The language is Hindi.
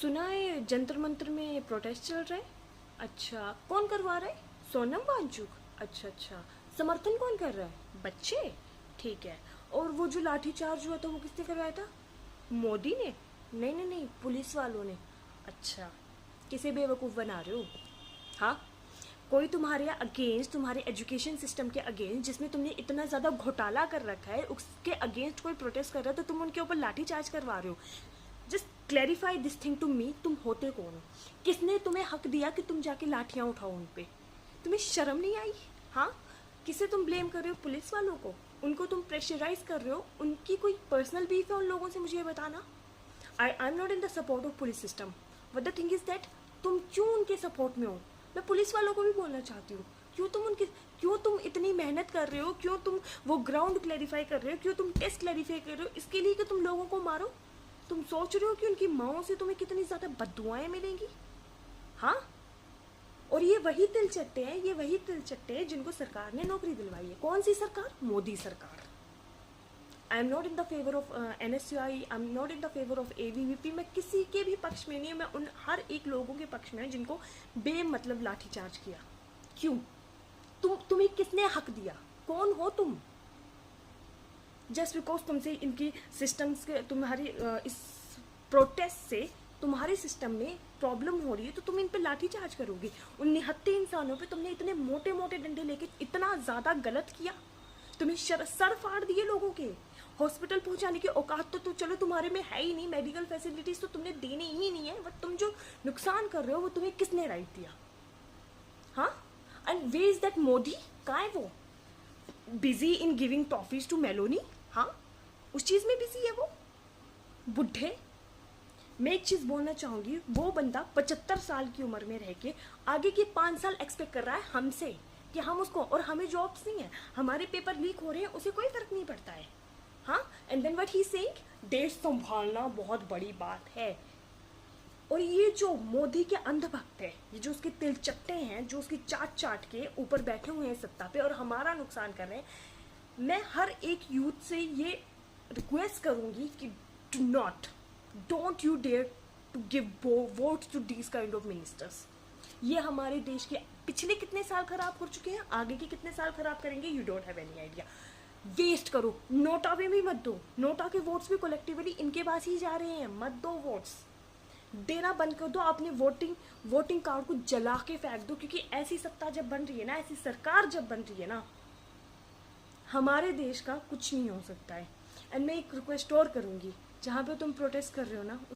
सुना है जंतर मंतर में प्रोटेस्ट चल रहा है। अच्छा, कौन करवा रहा है? सोनम वांगचुक। अच्छा अच्छा। समर्थन कौन कर रहा है? बच्चे। ठीक है। और वो जो लाठी चार्ज हुआ था वो किसने करवाया था? मोदी ने? नहीं नहीं नहीं, पुलिस वालों ने। अच्छा। किसे बेवकूफ़ बना रहे हो? हाँ। कोई तुम्हारे अगेंस्ट, तुम्हारे एजुकेशन सिस्टम के अगेंस्ट, जिसमें तुमने इतना ज़्यादा घोटाला कर रखा है, उसके अगेंस्ट कोई प्रोटेस्ट कर रहा है तो तुम उनके ऊपर लाठी चार्ज करवा रहे हो। Just clarify this thing to me, तुम होते कौन हो? किसने तुम्हें हक दिया कि तुम जाके लाठियां उठाओ उन पे? तुम्हें शर्म नहीं आई? हाँ। किसे तुम ब्लेम कर रहे हो? पुलिस वालों को? उनको तुम प्रेशराइज कर रहे हो? उनकी कोई पर्सनल बीफ है उन लोगों से? मुझे ये बताना। I am not in the support of police system, but the thing is that तुम क्यों उनके सपोर्ट में हो? मैं पुलिस वालों को भी बोलना चाहती हूँ, क्यों तुम इतनी मेहनत कर रहे हो? क्यों तुम वो ग्राउंड क्लैरिफाई कर रहे हो? क्यों तुम टेस्ट क्लैरिफाई कर रहे हो? इसके लिए कि तुम लोगों को मारो? तुम सोच रहे हो कि उनकी माओ से तुम्हें कितनी ज़्यादा बद्दुआएं मिलेंगी? हाँ। और ये वही तिलचट्टे हैं जिनको सरकार ने नौकरी दिलवाई है। कौन सी सरकार? मोदी सरकार। I am not in the favour of NSUI, I am not in the favour of ABVP। मैं किसी के भी पक्ष में नहीं हूँ, मैं उन हर एक लोगों के पक्ष में हूँ जिनको बेमतलब लाठीचार्ज किया। क्यों? तुम्हें किसने हक दिया? कौन हो तुम? जस्ट बिकॉज तुमसे इनकी सिस्टम्स के, तुम्हारी इस प्रोटेस्ट से तुम्हारे सिस्टम में प्रॉब्लम हो रही है तो तुम इन पे लाठी चार्ज करोगे? उन निहत्थे इंसानों पे तुमने इतने मोटे मोटे डंडे लेके इतना ज़्यादा गलत किया। तुम्हें सर फाड़ दिए लोगों के। हॉस्पिटल पहुंचाने की औकात तो चलो तुम्हारे में है ही नहीं, मेडिकल फैसिलिटीज तो तुमने देनी ही नहीं है, बट तुम जो नुकसान कर रहे हो वो तुम्हें किसने राइट दिया? हाँ। And where is that Modi? कहाँ है वो? Busy in giving toffees to Meloni. हाँ, उस चीज में बिजी है वो। बुढ़े। मैं एक चीज बोलना चाहूंगी, वो बंदा 75 साल की उम्र में रह के आगे के 5 साल एक्सपेक्ट कर रहा है हमसे कि हम उसको, और हमें जॉब्स नहीं है, हमारे पेपर लीक हो रहे हैं, उसे कोई फर्क नहीं पड़ता है। हाँ। And then what he saying, देश संभालना बहुत बड़ी बात है। और ये जो मोदी के अंधभक्त है, ये जो उसके तिलचट्टे हैं, जो उसकी चाट चाट के ऊपर बैठे हुए हैं सत्ता पे और हमारा नुकसान कर रहे हैं, मैं हर एक यूथ से ये रिक्वेस्ट करूंगी कि don't you dare to give vote to these kind of ministers. ये हमारे देश के पिछले कितने साल खराब कर चुके हैं, आगे के कितने साल खराब करेंगे, you don't have any idea. Waste करो। नोटा में भी मत दो, नोटा के वोट्स भी कलेक्टिवली इनके पास ही जा रहे हैं, मत दो वोट्स। देना बंद कर दो। अपने वोटिंग कार्ड को जला के फेंक दो, क्योंकि ऐसी सत्ता जब बन रही है ना, ऐसी सरकार जब बन रही है ना, हमारे देश का कुछ नहीं हो सकता है। एंड मैं एक रिक्वेस्ट और करूंगी, जहाँ पे तुम प्रोटेस्ट कर रहे हो ना,